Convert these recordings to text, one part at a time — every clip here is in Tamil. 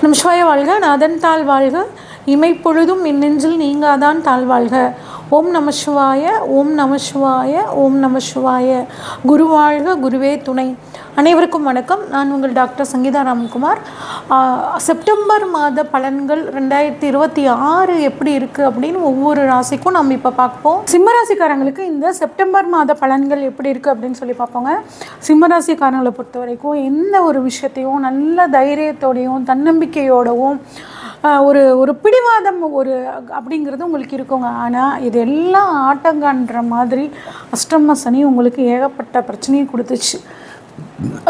நமசிவாய வாழ்க, நாதன் தாழ் வாழ்க, இமைப்பொழுதும் நெஞ்சில் நீங்காதான் தாழ்வாழ்க. ஓம் நம சிவாய, ஓம் நம சிவாய, ஓம் நம சிவாய. குரு வாழ்க, குருவே துணை. அனைவருக்கும் வணக்கம். நான் உங்கள் டாக்டர் சங்கீதா ராம்குமார். செப்டம்பர் மாத பலன்கள் 2026 எப்படி இருக்குது அப்படின்னு ஒவ்வொரு ராசிக்கும் நம்ம இப்போ பார்ப்போம். சிம்மராசிக்காரங்களுக்கு இந்த செப்டம்பர் மாத பலன்கள் எப்படி இருக்குது அப்படின்னு சொல்லி பார்ப்போங்க. சிம்மராசிக்காரங்களை பொறுத்த வரைக்கும் எந்த ஒரு விஷயத்தையும் நல்ல தைரியத்தோடையும் தன்னம்பிக்கையோடவும் ஒரு பிடிவாதம் அப்படிங்கிறது உங்களுக்கு இருக்குங்க. ஆனால் இது எல்லாம் ஆட்டங்கான்ற மாதிரி அஷ்டம சனி உங்களுக்கு ஏகப்பட்ட பிரச்சனையை கொடுத்துச்சு.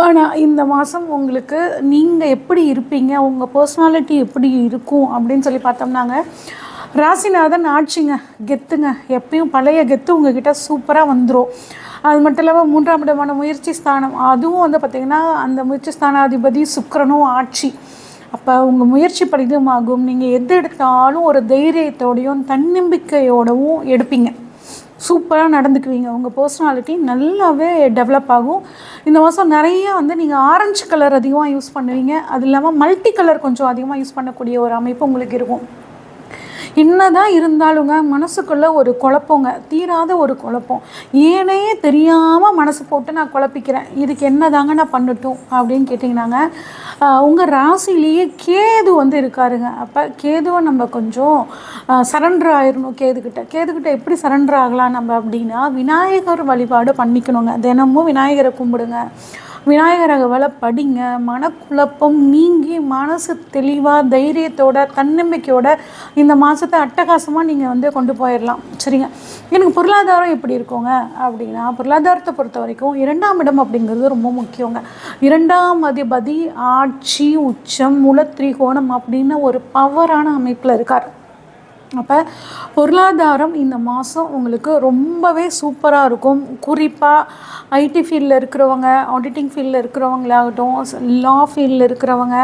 ஆனால் இந்த மாதம் உங்களுக்கு நீங்கள் எப்படி இருப்பீங்க, உங்கள் பர்சனாலிட்டி எப்படி இருக்கும் அப்படின்னு சொல்லி பார்த்தோம்னாங்க, ராசிநாதன் ஆட்சிங்க, கெத்துங்க, எப்பயும் பழைய கெத்து உங்ககிட்ட சூப்பராக வந்துடும். அது மட்டும் இல்லாமல் 3ஆம் இடமான முயற்சி ஸ்தானம், அதுவும் வந்து பார்த்திங்கன்னா அந்த முயற்சி ஸ்தானாதிபதி சுக்கிரனும் ஆட்சி. அப்போ உங்கள் முயற்சி பலிதமாகும். நீங்கள் எது எடுத்தாலும் ஒரு தைரியத்தோடையும் தன்னம்பிக்கையோடவும் எடுப்பீங்க. சூப்பராக நடந்துக்குவீங்க. உங்கள் பர்சனாலிட்டி நல்லாவே டெவலப் ஆகும். இந்த மாதம் நிறைய வந்து நீங்கள் ஆரஞ்சு கலர் அதிகமாக யூஸ் பண்ணுவீங்க. அது இல்லாமல் மல்டி கலர் கொஞ்சம் அதிகமாக யூஸ் பண்ணக்கூடிய ஒரு அமைப்பு உங்களுக்கு இருக்கும். என்னதான் இருந்தாலுங்க மனசுக்குள்ளே ஒரு குழப்பங்க, தீராத ஒரு குழப்பம். ஏனே தெரியாமல் மனசு போட்டு நான் குழப்பிக்கிறேன், இதுக்கு என்னதாங்க நான் பண்ணட்டும் அப்படின்னு கேட்டிங்கன்னாங்க, உங்கள் ராசிலேயே கேது வந்து இருக்காருங்க. அப்போ கேதுவை நம்ம கொஞ்சம் சரண்டர் ஆயிடணும். கேதுக்கிட்ட எப்படி சரண்டர் ஆகலாம் நம்ம அப்படின்னா, விநாயகர் வழிபாடு பண்ணிக்கணுங்க. தினமும் விநாயகரை கும்பிடுங்க, விநாயகரை வேலை படிங்க. மனக்குழப்பம் நீங்கி மனசு தெளிவாக தைரியத்தோட தன்னம்பிக்கையோட இந்த மாதத்தை அட்டகாசமாக நீங்கள் வந்து கொண்டு போயிடலாம். சரிங்க. எனக்கு பொருளாதாரம் எப்படி இருக்குங்க அப்படின்னா, பொருளாதாரத்தை பொறுத்த வரைக்கும் 2ஆம் இடம் அப்படிங்கிறது ரொம்ப முக்கியங்க. 2ஆம் அதிபதி ஆட்சி உச்சம் மூலத்திரிகோணம் அப்படின்னு ஒரு பவரான அமைப்பில் இருக்கார். அப்போ பொருளாதாரம் இந்த மாதம் உங்களுக்கு ரொம்பவே சூப்பராக இருக்கும். குறிப்பாக ஐடி ஃபீல்டில் இருக்கிறவங்க, ஆடிட்டிங் ஃபீல்டில் இருக்கிறவங்களாகட்டும், லா ஃபீல்டில் இருக்கிறவங்க,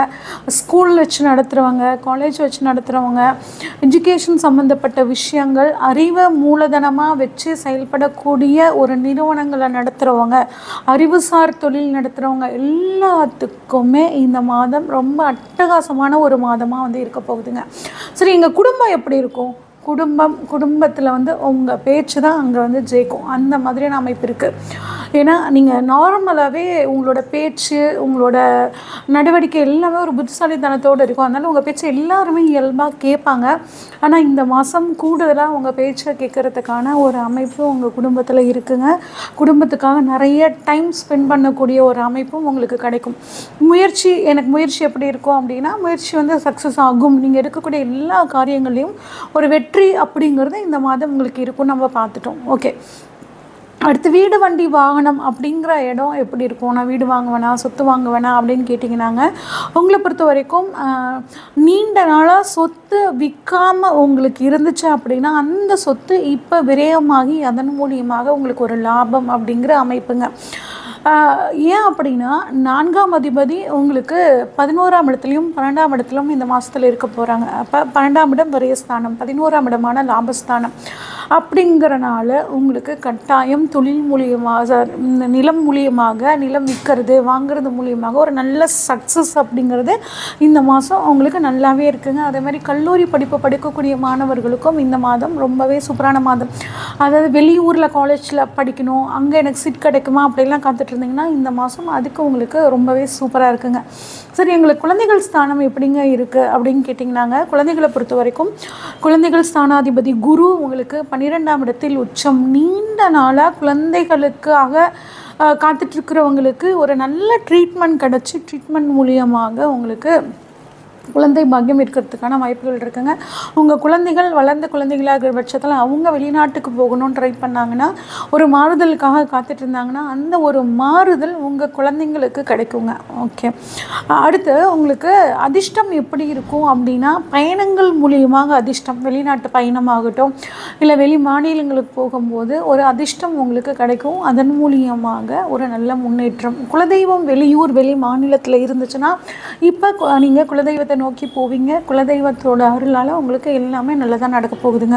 ஸ்கூல் வச்சு நடத்துகிறவங்க, காலேஜ் வச்சு நடத்துகிறவங்க, எஜுகேஷன் சம்மந்தப்பட்ட விஷயங்கள் அறிவை மூலதனமாக வச்சு செயல்படக்கூடிய ஒரு நிறுவனங்களை நடத்துகிறவங்க, அறிவுசார் தொழில் நடத்துகிறவங்க எல்லாத்துக்குமே இந்த மாதம் ரொம்ப அட்டகாசமான ஒரு மாதமாக வந்து இருக்க போகுதுங்க. சரி, எங்கள் குடும்பம் எப்படி இருக்கும்? குடும்பத்தில் வந்து உங்கள் பேச்சு தான் அங்கே வந்து ஜெயிக்கும். அந்த மாதிரியான அமைப்பு இருக்குது. ஏன்னா நீங்கள் நார்மலாகவே உங்களோட பேச்சு, உங்களோட நடவடிக்கை எல்லாமே ஒரு புத்திசாலித்தனத்தோடு இருக்கும். அதனால் உங்கள் பேச்சு எல்லாருமே இயல்பாக கேட்பாங்க. ஆனால் இந்த மாதம் கூடுதலாக உங்கள் பேச்சை கேட்குறதுக்கான ஒரு அமைப்பு உங்கள் குடும்பத்தில் இருக்குங்க. குடும்பத்துக்காக நிறைய டைம் ஸ்பெண்ட் பண்ணக்கூடிய ஒரு அமைப்பும் உங்களுக்கு கிடைக்கும். எனக்கு முயற்சி எப்படி இருக்கும் அப்படின்னா, முயற்சி வந்து சக்ஸஸ் ஆகும். நீங்கள் எடுக்கக்கூடிய எல்லா காரியங்களையும் ஒரு வெற்றி அப்படிங்கிறது இந்த மாதம் உங்களுக்கு இருக்கும். நம்ம பார்த்துட்டோம். ஓகே, அடுத்து வீடு வண்டி வாகனம் அப்படிங்கிற இடம் எப்படி இருக்கும்? நான் வீடு வாங்குவேனா, சொத்து வாங்குவேனா அப்படின்னு கேட்டிங்கன்னாங்க, உங்களை பொறுத்த வரைக்கும் நீண்ட நாளாக சொத்து விற்காமல் உங்களுக்கு இருந்துச்சு அப்படின்னா அந்த சொத்து இப்போ விரயமாகி அதன் மூலியமாக உங்களுக்கு ஒரு லாபம் அப்படிங்கிற அமைப்புங்க. ஏன் அப்படின்னா, 4ஆம் அதிபதி உங்களுக்கு 11ஆம் இடத்துலையும் 12ஆம் இடத்துலையும் இந்த மாதத்தில் இருக்க போகிறாங்க. அப்போ 12ஆம் இடம் விரயஸ்தானம், 11ஆம் இடமான லாபஸ்தானம். அப்படிங்கிறனால உங்களுக்கு கட்டாயம் தொழில் மூலியமாக, நிலம் மூலியமாக, நிலம் விற்கிறது வாங்கிறது மூலியமாக ஒரு நல்ல சக்ஸஸ் அப்படிங்கிறது இந்த மாதம் உங்களுக்கு நல்லாவே இருக்குங்க. அதே மாதிரி கல்லூரி படிப்பு படிக்கக்கூடிய மாணவர்களுக்கும் இந்த மாதம் ரொம்பவே சூப்பரான மாதம். அதாவது வெளியூரில் காலேஜில் படிக்கணும், அங்கே எனக்கு சீட் கிடைக்குமா அப்படிலாம் காத்துட்டு இருந்தீங்கன்னா இந்த மாதம் அதுக்கு உங்களுக்கு ரொம்பவே சூப்பராக இருக்குங்க. சரி, எங்களுக்கு குழந்தைகள் ஸ்தானம் எப்படிங்க இருக்குது அப்படின்னு கேட்டிங்கன்னாங்க, குழந்தைகளை பொறுத்த வரைக்கும் குழந்தைகள் ஸ்தானாதிபதி குரு உங்களுக்கு 12ஆம் இடத்தில் உச்சம். நீண்ட நாளாக குழந்தைகளுக்காக காத்துட்ருக்கிறவங்களுக்கு ஒரு நல்ல ட்ரீட்மெண்ட் கிடச்சி ட்ரீட்மெண்ட் மூலியமாக உங்களுக்கு குழந்தை பாக்கியம் இருக்கிறதுக்கான வாய்ப்புகள் இருக்குங்க. உங்கள் குழந்தைகள் வளர்ந்த குழந்தைகளாக இருக்கிற பட்சத்தில் அவங்க வெளிநாட்டுக்கு போகணும்னு ட்ரை பண்ணாங்கன்னா, ஒரு மாறுதலுக்காக காத்துட்டு இருந்தாங்கன்னா அந்த ஒரு மாறுதல் உங்கள் குழந்தைங்களுக்கு கிடைக்குங்க. ஓகே, அடுத்து உங்களுக்கு அதிர்ஷ்டம் எப்படி இருக்கும் அப்படின்னா, பயணங்கள் மூலியமாக அதிர்ஷ்டம், வெளிநாட்டு பயணமாகட்டும் இல்லை வெளி மாநிலங்களுக்கு போகும்போது ஒரு அதிர்ஷ்டம் உங்களுக்கு கிடைக்கும். அதன் மூலியமாக ஒரு நல்ல முன்னேற்றம். குலதெய்வம் வெளியூர் வெளி மாநிலத்தில் இருந்துச்சுன்னா இப்போ நீங்கள் குலதெய்வத்தை நோக்கி போவீங்க. குலதெய்வத்தோட அருளால் உங்களுக்கு எல்லாமே நல்லதாக நடக்க போகுதுங்க.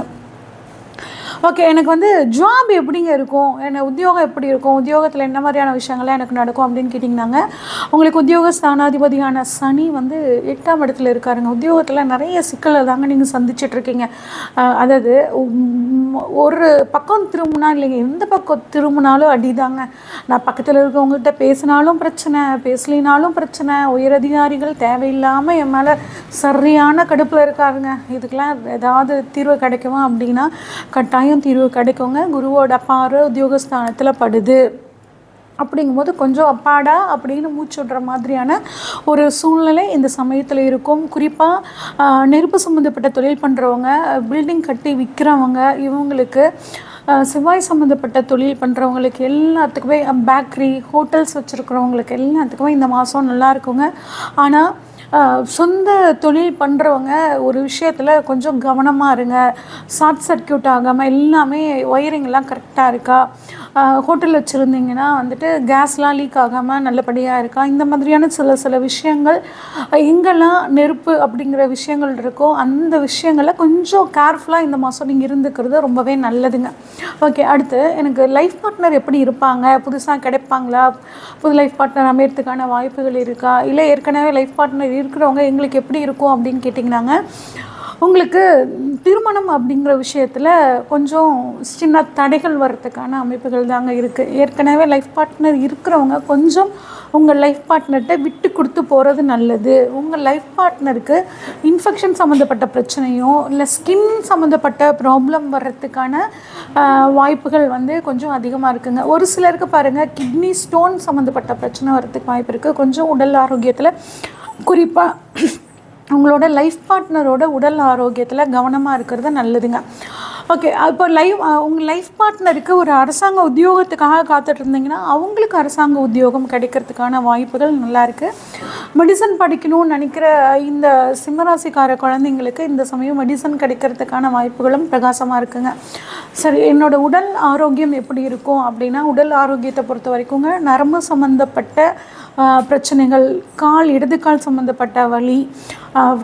ஓகே, எனக்கு வந்து ஜாப் எப்படிங்க இருக்கும், என்ன உத்தியோகம் எப்படி இருக்கும், உத்தியோகத்தில் என்ன மாதிரியான விஷயங்கள்லாம் எனக்கு நடக்கும் அப்படின்னு கேட்டிங்கன்னாங்க, உங்களுக்கு உத்தியோக ஸ்தானாதிபதியான சனி வந்து 8ஆம் இடத்துல இருக்காருங்க. உத்தியோகத்தில் நிறைய சிக்கலை தாங்க நீங்கள் சந்திச்சிட்ருக்கீங்க. அதாவது ஒரு பக்கம் திரும்பினா இல்லைங்க, எந்த பக்கம் திரும்பினாலும் அடிதாங்க. நான் பக்கத்தில் இருக்கவங்கள்ட்ட பேசினாலும் பிரச்சனை, பேசலினாலும் பிரச்சனை. உயரதிகாரிகள் தேவையில்லாமல் என் மேலே சரியான கடுப்பில் இருக்காருங்க. இதுக்கெலாம் ஏதாவது தீர்வு கிடைக்குமா அப்படின்னா கட்டாயம் தீர்வு கிடைக்குங்க. குருவோட பார்வை உத்தியோகஸ்தானத்தில் படுது அப்படிங்கும்போது கொஞ்சம் அப்பாடா அப்படின்னு மூச்சு விடுற மாதிரியான ஒரு சூழ்நிலை இந்த சமயத்தில் இருக்கும். குறிப்பாக நெருப்பு சம்மந்தப்பட்ட தொழில் பண்ணுறவங்க, பில்டிங் கட்டி விற்கிறவங்க, இவங்களுக்கு செவ்வாய் சம்மந்தப்பட்ட தொழில் பண்ணுறவங்களுக்கு எல்லாத்துக்குமே, பேக்கரி ஹோட்டல்ஸ் வச்சுருக்கிறவங்களுக்கு எல்லாத்துக்குமே இந்த மாதம் நல்லா இருக்குங்க. ஆனால் சொந்த தொழில் பண்ணுறவங்க ஒரு விஷயத்தில் கொஞ்சம் கவனமாக இருங்க. ஷார்ட் சர்க்கியூட் ஆகாமல் எல்லாமே ஒயரிங்லாம் கரெக்டாக இருக்கா, ஹோட்டல் வச்சுருந்தீங்கன்னா வந்துட்டு கேஸ்லாம் லீக் ஆகாமல் நல்லபடியாக இருக்கா, இந்த மாதிரியான சில விஷயங்கள் எங்கெல்லாம் நெருப்பு அப்படிங்கிற விஷயங்கள் இருக்கோ அந்த விஷயங்களை கொஞ்சம் கேர்ஃபுல்லாக இந்த மாதம் நீங்கள் இருந்துக்கிறது ரொம்பவே நல்லதுங்க. ஓகே, அடுத்து எனக்கு லைஃப் பார்ட்னர் எப்படி இருப்பாங்க, புதுசாக கிடைப்பாங்களா, புது லைஃப் பார்ட்னர் அமையறதுக்கான வாய்ப்புகள் இருக்கா, இல்லை ஏற்கனவே லைஃப் பார்ட்னர் இருக்கிறவங்க எங்களுக்கு எப்படி இருக்கும் அப்படின்னு கேட்டிங்கன்னாங்க, உங்களுக்கு திருமணம் அப்படிங்கிற விஷயத்தில் கொஞ்சம் சின்ன தடைகள் வர்றதுக்கான அமைப்புகள் தாங்க இருக்குது. ஏற்கனவே லைஃப் பார்ட்னர் இருக்கிறவங்க கொஞ்சம் உங்கள் லைஃப் பார்ட்னர்கிட்ட விட்டு கொடுத்து போகிறது நல்லது. உங்கள் லைஃப் பார்ட்னருக்கு இன்ஃபெக்ஷன் சம்மந்தப்பட்ட பிரச்சனையோ இல்லை ஸ்கின் சம்மந்தப்பட்ட ப்ராப்ளம் வர்றதுக்கான வாய்ப்புகள் வந்து கொஞ்சம் அதிகமாக இருக்குங்க. ஒரு சிலருக்கு பாருங்கள் கிட்னி ஸ்டோன் சம்மந்தப்பட்ட பிரச்சனை வர்றதுக்கு வாய்ப்பு இருக்குது. கொஞ்சம் உடல் ஆரோக்கியத்தில், குறிப்பாக உங்களோட லைஃப் பார்ட்னரோட உடல் ஆரோக்கியத்தில் கவனமாக இருக்கிறது நல்லதுங்க. ஓகே, இப்போ உங்கள் லைஃப் பார்ட்னருக்கு ஒரு அரசாங்க உத்தியோகத்துக்காக காத்துட்டு இருந்தீங்கன்னா அவங்களுக்கு அரசாங்க உத்தியோகம் கிடைக்கிறதுக்கான வாய்ப்புகள் நல்லாயிருக்கு. மெடிசன் படிக்கணும்னு நினைக்கிற இந்த சிம்மராசிக்கார குழந்தைங்களுக்கு இந்த சமயம் மெடிசன் கிடைக்கிறதுக்கான வாய்ப்புகளும் பிரகாசமாக இருக்குங்க. சரி, என்னோடய உடல் ஆரோக்கியம் எப்படி இருக்கும் அப்படின்னா, உடல் ஆரோக்கியத்தை பொறுத்த வரைக்குங்க நரம்பு சம்மந்தப்பட்ட பிரச்சனைகள், இடது கால் சம்மந்தப்பட்ட வலி,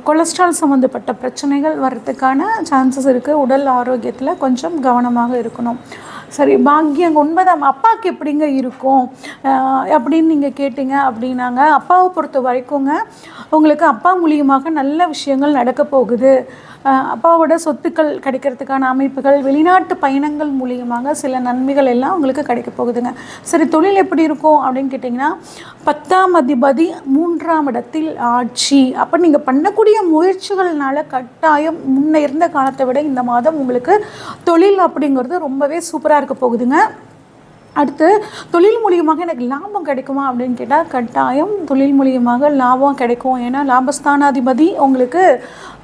கொலஸ்ட்ரால் சம்மந்தப்பட்ட பிரச்சனைகள் வர்றதுக்கான சான்சஸ் இருக்குது. உடல் ஆரோக்கியத்தில் கொஞ்சம் கவனமாக இருக்கணும். சரி, பாக்கியம் 9ஆம் அப்பாவுக்கு எப்படிங்க இருக்கும் அப்படின்னு நீங்கள் கேட்டிங்க அப்படின்னாங்க, அப்பாவை பொறுத்த வரைக்குங்க உங்களுக்கு அப்பா மூலியமாக நல்ல விஷயங்கள் நடக்க போகுது. அப்பாவோட சொத்துக்கள் கிடைக்கிறதுக்கான அமைப்புகள், வெளிநாட்டு பயணங்கள் மூலியமாக சில நன்மைகள் எல்லாம் உங்களுக்கு கிடைக்க போகுதுங்க. சரி, தொழில் எப்படி இருக்கும் அப்படின்னு கேட்டிங்கன்னா, 10ஆம் அதிபதி 3ஆம் இடத்தில் ஆட்சி. அப்போ நீங்கள் பண்ணக்கூடிய முயற்சிகள்னால கட்டாயம் முன்ன இருந்த காலத்தை விட இந்த மாதம் உங்களுக்கு தொழில் அப்படிங்கிறது ரொம்பவே சூப்பராக இருக்க போகுதுங்க. அடுத்து, தொழில் மூலியமாக எனக்கு லாபம் கிடைக்குமா அப்படின்னு கேட்டால் கட்டாயம் தொழில் மூலியமாக லாபம் கிடைக்கும். ஏன்னா லாபஸ்தானாதிபதி உங்களுக்கு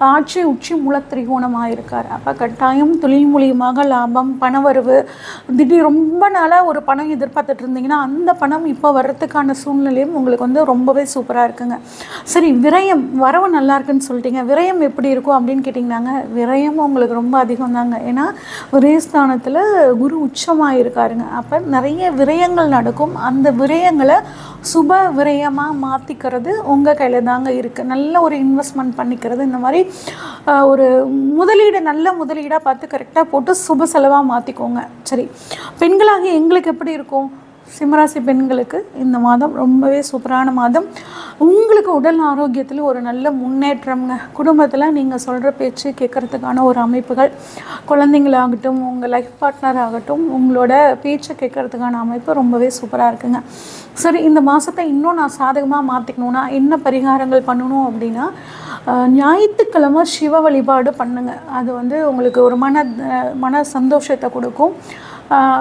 ஆட்சி உச்சி மூலத்திரிகோணமாக இருக்கார். அப்போ கட்டாயம் தொழில் மூலியமாக லாபம், பணவரவு. திடீர் ரொம்ப நாளாக ஒரு பணம் எதிர்பார்த்துட்டு இருந்தீங்கன்னா அந்த பணம் இப்போ வர்றதுக்கான சூழ்நிலையும் உங்களுக்கு வந்து ரொம்பவே சூப்பராக இருக்குங்க. சரி, விரயம் வரவு நல்லா இருக்குன்னு சொல்லிட்டீங்க, விரயம் எப்படி இருக்கும் அப்படின்னு கேட்டிங்கன்னாங்க, விரயம் உங்களுக்கு ரொம்ப அதிகம் தாங்க. ஏன்னா விரயஸ்தானத்தில் குரு உச்சமாக இருக்காருங்க. அப்போ நிறைய விரயங்கள் நடக்கும். அந்த விரயங்களை சுப விரயமாக மாற்றிக்கிறது உங்கள் கையில் தாங்க இருக்குது. நல்ல ஒரு இன்வெஸ்ட்மெண்ட் பண்ணிக்கிறது, இந்த மாதிரி ஒரு முதலீடு, நல்ல முதலீடாக பார்த்து கரெக்டாக போட்டு சுப செலவாக மாற்றிக்கோங்க. சரி, பெண்களாக எங்களுக்கு எப்படி இருக்கும்? சிம்மராசி பெண்களுக்கு இந்த மாதம் ரொம்பவே சூப்பரான மாதம். உங்களுக்கு உடல் ஆரோக்கியத்தில் ஒரு நல்ல முன்னேற்றம்ங்க. குடும்பத்தில் நீங்கள் சொல்கிற பேச்சு கேட்குறதுக்கான ஒரு அமைப்புகள், குழந்தைங்களாகட்டும் உங்கள் லைஃப் பார்ட்னர் ஆகட்டும் உங்களோட பேச்சை கேட்குறதுக்கான அமைப்பு ரொம்பவே சூப்பராக இருக்குங்க. சரி, இந்த மாதத்தை இன்னும் நான் சாதகமாக மாற்றிக்கணுன்னா என்ன பரிகாரங்கள் பண்ணணும் அப்படின்னா, ஞாயிற்றுக்கிழமை சிவ வழிபாடு பண்ணுங்கள். அது வந்து உங்களுக்கு ஒரு மன சந்தோஷத்தை கொடுக்கும்.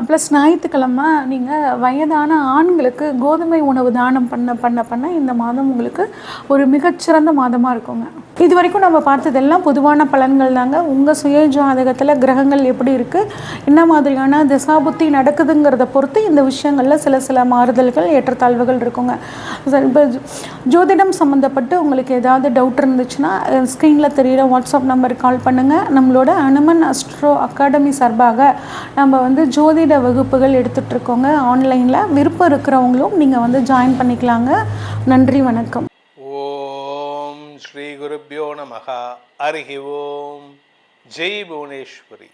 ப்ளஸ் ஞாயிற்றுக்கிழமை நீங்கள் வயதான ஆண்களுக்கு கோதுமை உணவு தானம் பண்ண இந்த மாதம் உங்களுக்கு ஒரு மிகச்சிறந்த மாதமாக இருக்குங்க. இது வரைக்கும் நம்ம பார்த்ததெல்லாம் பொதுவான பலன்கள் தாங்க. உங்கள் சுய ஜாதகத்தில் கிரகங்கள் எப்படி இருக்குது, என்ன மாதிரியான திசாபுத்தி நடக்குதுங்கிறத பொறுத்து இந்த விஷயங்களில் சில மாறுதல்கள், ஏற்றத்தாழ்வுகள் இருக்குங்க. இப்போ ஜோதிடம் சம்மந்தப்பட்டு உங்களுக்கு ஏதாவது டவுட் இருந்துச்சுன்னா ஸ்க்ரீனில் தெரிகிற வாட்ஸ்அப் நம்பருக்கு கால் பண்ணுங்கள். நம்மளோட அனுமன் அஸ்ட்ரோ அகாடமி சார்பாக நம்ம வந்து ஜோதிட வகுப்புகள் எடுத்துகிட்ருக்கோங்க ஆன்லைனில். விருப்பம் இருக்கிறவங்களும் நீங்கள் வந்து ஜாயின் பண்ணிக்கலாங்க. நன்றி, வணக்கம். ஓம் ஸ்ரீ குருப்யோ நமஹ. ஹரிஹி ஓம். ஜெய் புவனேஸ்வரி.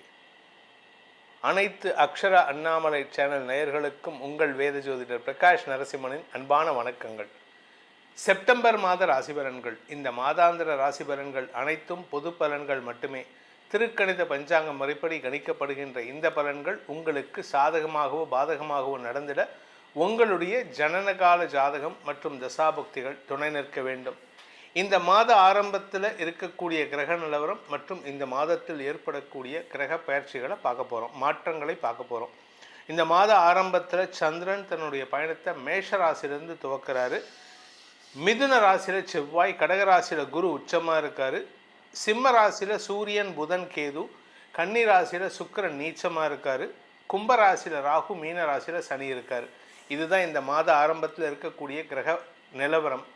அனைத்து அக்ஷர அண்ணாமலை சேனல் நேயர்களுக்கும் உங்கள் வேத ஜோதிடர் பிரகாஷ் நரசிம்மனின் அன்பான வணக்கங்கள். செப்டம்பர் மாத ராசி பலன்கள். இந்த மாதாந்திர ராசி பலன்கள் அனைத்தும் பொது பலன்கள் மட்டுமே. திருக்கணித பஞ்சாங்கம் முறைப்படி கணிக்கப்படுகின்ற இந்த பலன்கள் உங்களுக்கு சாதகமாகவோ பாதகமாகவோ நடந்திட உங்களுடைய ஜனனகால ஜாதகம் மற்றும் தசாபுக்திகள் துணை நிற்க வேண்டும். இந்த மாத ஆரம்பத்தில் இருக்கக்கூடிய கிரக நிலவரம் மற்றும் இந்த மாதத்தில் ஏற்படக்கூடிய கிரக பயிற்சிகளை பார்க்க போகிறோம், மாற்றங்களை பார்க்க போகிறோம். இந்த மாத ஆரம்பத்தில் சந்திரன் தன்னுடைய பயணத்தை மேஷ ராசியிலிருந்து துவக்கிறாரு. மிதுன ராசியில் செவ்வாய், கடக ராசியில் குரு உச்சமாக இருக்கார். சிம்ம ராசியில் சூரியன், புதன், கேது, கன்னி ராசியில் சுக்கிரன் நீச்சமாக இருக்கார். கும்ப ராசியில் ராகு, மீன ராசியில் சனி இருக்கார். இதுதான் இந்த மாத ஆரம்பத்தில் இருக்கக்கூடிய கிரக நிலவரம்.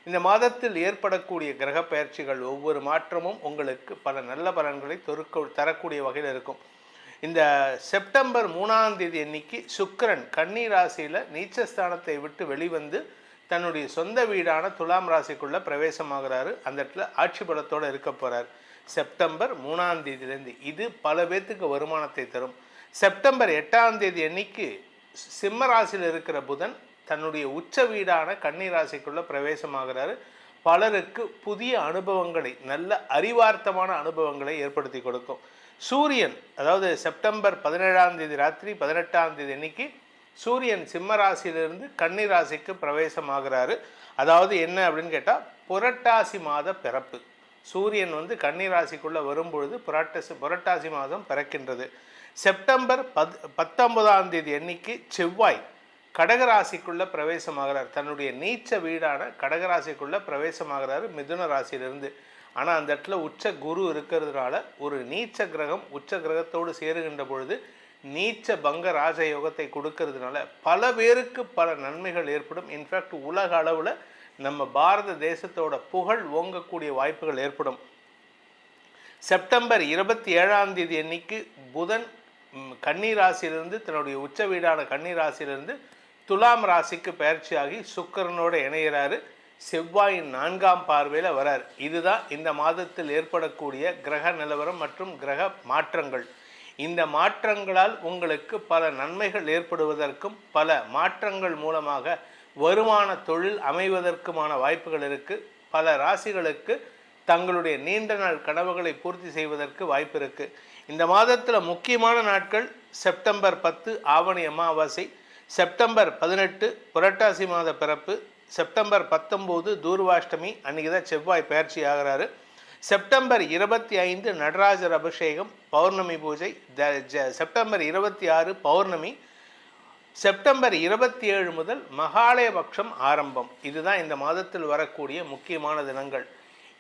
இந்த மாதத்தில் ஏற்படக்கூடிய கிரக பயிற்சிகள் ஒவ்வொரு மாற்றமும் உங்களுக்கு பல நல்ல பலன்களை தரக்கூடிய வகையில் இருக்கும். இந்த செப்டம்பர் 3ஆம் தேதி அன்னைக்கு சுக்கிரன் கன்னி ராசியில் நீச்சஸ்தானத்தை விட்டு வெளிவந்து தன்னுடைய சொந்த வீடான துலாம் ராசிக்குள்ளே பிரவேசமாகிறாரு. அந்த இடத்துல ஆட்சி பலத்தோடு இருக்க போகிறார் செப்டம்பர் 3ஆம் தேதியிலேருந்து. இது பல பேர்த்துக்கு வருமானத்தை தரும். செப்டம்பர் 8ஆம் தேதி அன்னைக்கு சிம்ம ராசியில் இருக்கிற புதன் தன்னுடைய உச்ச வீடான கன்னி ராசிக்குள்ளே பிரவேசமாகிறாரு. பலருக்கு புதிய அனுபவங்களை, நல்ல அறிவார்த்தமான அனுபவங்களை ஏற்படுத்தி கொடுக்கும். சூரியன், அதாவது செப்டம்பர் 17ஆம் தேதி ராத்திரி 18ஆம் தேதி அன்னைக்கு சூரியன் சிம்ம ராசியிலிருந்து கன்னி ராசிக்கு பிரவேசமாகிறாரு. அதாவது என்ன அப்படின்னு கேட்டால், புரட்டாசி மாத பிறப்பு. சூரியன் கன்னி ராசிக்குள்ளே வரும்பொழுது புரட்டாசி மாதம் பிறக்கின்றது. செப்டம்பர் 19ஆம் தேதி அன்னைக்கு செவ்வாய் கடகராசிக்குள்ளே பிரவேசமாகிறார். தன்னுடைய நீச்ச வீடான கடகராசிக்குள்ளே பிரவேசமாகிறாரு மிதுன ராசியிலிருந்து. ஆனால் அந்த இடத்துல உச்ச குரு இருக்கிறதுனால ஒரு நீச்ச கிரகம் உச்ச கிரகத்தோடு சேருகின்ற பொழுது நீச்ச பங்க ராஜயோகத்தை கொடுக்கறதுனால பல பேருக்கு பல நன்மைகள் ஏற்படும். இன்ஃபேக்ட் உலக அளவில் நம்ம பாரத தேசத்தோட புகழ் ஓங்கக்கூடிய வாய்ப்புகள் ஏற்படும். செப்டம்பர் 27ஆம் தேதி அன்னைக்கு புதன் கன்னி ராசியிலிருந்து தன்னுடைய உச்ச வீடான கன்னி ராசியிலிருந்து துலாம் ராசிக்கு பயிற்சியாகி சுக்கிரனோடு இணைகிறாரு. செவ்வாயின் 4ஆம் பார்வையில் வரார். இதுதான் இந்த மாதத்தில் ஏற்படக்கூடிய கிரக நிலவரம் மற்றும் கிரக மாற்றங்கள். இந்த மாற்றங்களால் உங்களுக்கு பல நன்மைகள் ஏற்படுவதற்கும் பல மாற்றங்கள் மூலமாக வருமான தொழில் அமைவதற்குமான வாய்ப்புகள் இருக்குது. பல ராசிகளுக்கு தங்களுடைய நீண்ட நாள் கனவுகளை பூர்த்தி செய்வதற்கு வாய்ப்பு இருக்குது. இந்த மாதத்தில் முக்கியமான நாட்கள் செப்டம்பர் 10 ஆவணி அமாவாசை, செப்டம்பர் 18 புரட்டாசி மாத பிறப்பு, செப்டம்பர் 19 தூர்வாஷ்டமி, அன்றைக்கி தான் செவ்வாய் பயிற்சி ஆகிறாரு. செப்டம்பர் 25 நடராஜர் அபிஷேகம், பௌர்ணமி பூஜை. செப்டம்பர் 26 பௌர்ணமி. செப்டம்பர் 27 முதல் மகாலயபக்ஷம் ஆரம்பம். இதுதான் இந்த மாதத்தில் வரக்கூடிய முக்கியமான தினங்கள்.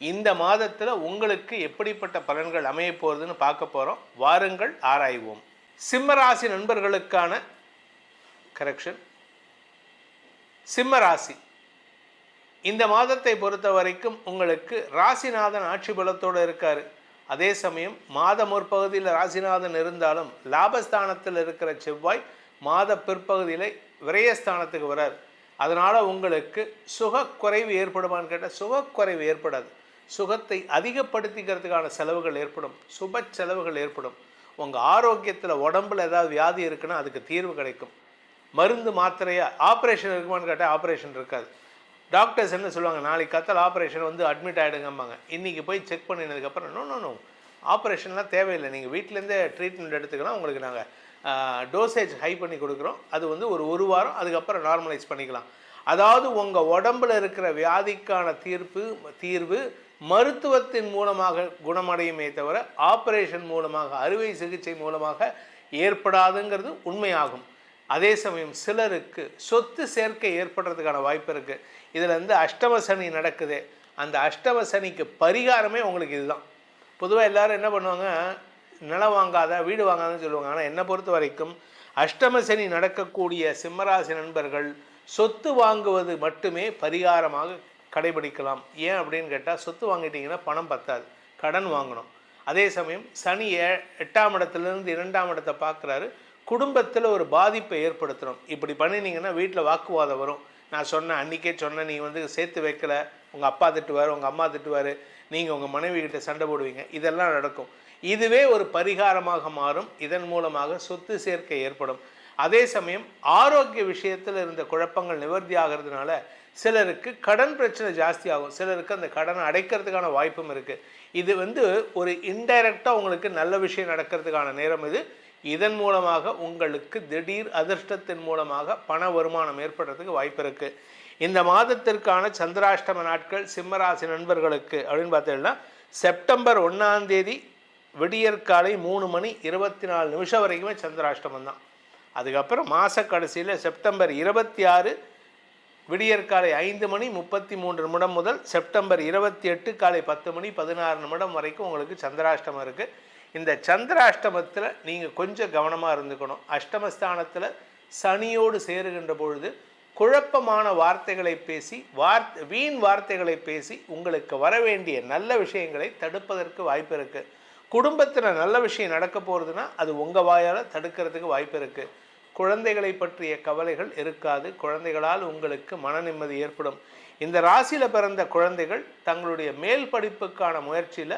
இந்த மாதத்தில் உங்களுக்கு எப்படிப்பட்ட பலன்கள் அமைய போகிறதுன்னு பார்க்க போகிறோம். வாருங்கள் ஆராய்வோம். சிம்மராசி நண்பர்களுக்கான கரெக்ஷன். சிம்மராசி இந்த மாதத்தை பொறுத்த வரைக்கும் உங்களுக்கு ராசிநாதன் ஆட்சி பலத்தோடு இருக்கார். அதே சமயம் மாத முற்பகுதியில் ராசிநாதன் இருந்தாலும் லாபஸ்தானத்தில் இருக்கிற செவ்வாய் மாத பிற்பகுதியில் விரயஸ்தானத்துக்கு வரார். அதனால் உங்களுக்கு சுகக்குறைவு ஏற்படுமான்னு கேட்டால் சுகக்குறைவு ஏற்படாது. சுகத்தை அதிகப்படுத்திக்கிறதுக்கான செலவுகள் ஏற்படும், சுப செலவுகள் ஏற்படும். உங்கள் ஆரோக்கியத்தில் உடம்பில் ஏதாவது வியாதி இருக்குன்னா அதுக்கு தீர்வு கிடைக்கும். மருந்து மாத்திரையாக ஆப்ரேஷன் இருக்குமான்னு கேட்டால் ஆப்ரேஷன் இருக்காது. டாக்டர்ஸ் என்ன சொல்லுவாங்க, நாளைக்கு கத்தல் ஆப்ரேஷன் அட்மிட் ஆகிடுங்கம்பாங்க. இன்றைக்கி போய் செக் பண்ணினதுக்கப்புறம் நோ ஆப்ரேஷன்லாம் தேவையில்லை, நீங்கள் வீட்டிலேருந்தே ட்ரீட்மெண்ட் எடுத்துக்கலாம், உங்களுக்கு நாங்கள் டோசேஜ் ஹை பண்ணி கொடுக்குறோம், அது ஒரு வாரம், அதுக்கப்புறம் நார்மலைஸ் பண்ணிக்கலாம். அதாவது உங்கள் உடம்பில் இருக்கிற வியாதிக்கான தீர்வு மருத்துவத்தின் மூலமாக குணமடையுமே தவிர ஆப்ரேஷன் மூலமாக, அறுவை சிகிச்சை மூலமாக ஏற்படாதுங்கிறது உண்மையாகும். அதே சமயம் சிலருக்கு சொத்து சேர்க்கை ஏற்படுறதுக்கான வாய்ப்பு இருக்குது. இதில் அஷ்டம சனி நடக்குது. அந்த அஷ்டம சனிக்கு பரிகாரமே உங்களுக்கு இதுதான். பொதுவாக எல்லோரும் என்ன பண்ணுவாங்க, நிலம் வாங்காத வீடு வாங்காதன்னு சொல்லுவாங்க. ஆனால் என்னை பொறுத்த வரைக்கும் அஷ்டம சனி நடக்கக்கூடிய சிம்மராசி நண்பர்கள் சொத்து வாங்குவது மட்டுமே பரிகாரமாக கடைபிடிக்கலாம். ஏன் அப்படின்னு கேட்டால், சொத்து வாங்கிட்டீங்கன்னா பணம் பத்தாது, கடன் வாங்கணும். அதே சமயம் சனி 8ஆம் இடத்துலேருந்து 2ஆம் இடத்தை பார்க்குறாரு. குடும்பத்தில் ஒரு பாதிப்பை ஏற்படுத்தணும். இப்படி பண்ணினீங்கன்னா வீட்டில் வாக்குவாதம் வரும். நான் சொன்னேன், அன்றைக்கே சொன்னேன், நீ சேர்த்து வைக்கலை, உங்கள் அப்பா திட்டுவார், உங்கள் அம்மா திட்டுவார், நீங்கள் உங்கள் மனைவி கிட்ட சண்டை போடுவீங்க, இதெல்லாம் நடக்கும். இதுவே ஒரு பரிகாரமாக மாறும். இதன் மூலமாக சொத்து சேர்க்கை ஏற்படும். அதே சமயம் ஆரோக்கிய விஷயத்தில் இருந்த குழப்பங்கள் நிவர்த்தி ஆகிறதுனால சிலருக்கு கடன் பிரச்சனை ஜாஸ்தி ஆகும். சிலருக்கு அந்த கடனை அடைக்கிறதுக்கான வாய்ப்பும் இருக்குது. இது ஒரு இன்டைரக்டாக உங்களுக்கு நல்ல விஷயம் நடக்கிறதுக்கான நேரம் இது. இதன் மூலமாக உங்களுக்கு திடீர் அதிர்ஷ்டத்தின் மூலமாக பண வருமானம் ஏற்படுறதுக்கு வாய்ப்பு இருக்குது. இந்த மாதத்திற்கான சந்திராஷ்டம நாட்கள் சிம்மராசி நண்பர்களுக்கு அப்படின்னு பார்த்தீங்கன்னா செப்டம்பர் 1ஆம் தேதி விடியற்காலை 3:24 வரைக்குமே சந்திராஷ்டமம் தான். அதுக்கப்புறம் மாத கடைசியில் செப்டம்பர் 26 விடியற்காலை 5:33 முதல் செப்டம்பர் 28 காலை 10:16 வரைக்கும் உங்களுக்கு சந்திராஷ்டமம் இருக்குது. இந்த சந்திராஷ்டமத்தில் நீங்கள் கொஞ்சம் கவனமாக இருந்துக்கணும். அஷ்டமஸ்தானத்தில் சனியோடு சேருகின்ற பொழுது குழப்பமான வார்த்தைகளை பேசி வீண் வார்த்தைகளை பேசி உங்களுக்கு வர வேண்டிய நல்ல விஷயங்களை தடுப்பதற்கு வாய்ப்பு இருக்குது. குடும்பத்தில் நல்ல விஷயம் நடக்க போகிறதுனா அது உங்கள் வாயால் தடுக்கிறதுக்கு வாய்ப்பு இருக்குது. குழந்தைகளை பற்றிய கவலைகள் இருக்காது. குழந்தைகளால் உங்களுக்கு மன நிம்மதி ஏற்படும். இந்த ராசியில் பிறந்த குழந்தைகள் தங்களுடைய மேல் படிப்புக்கான முயற்சியில்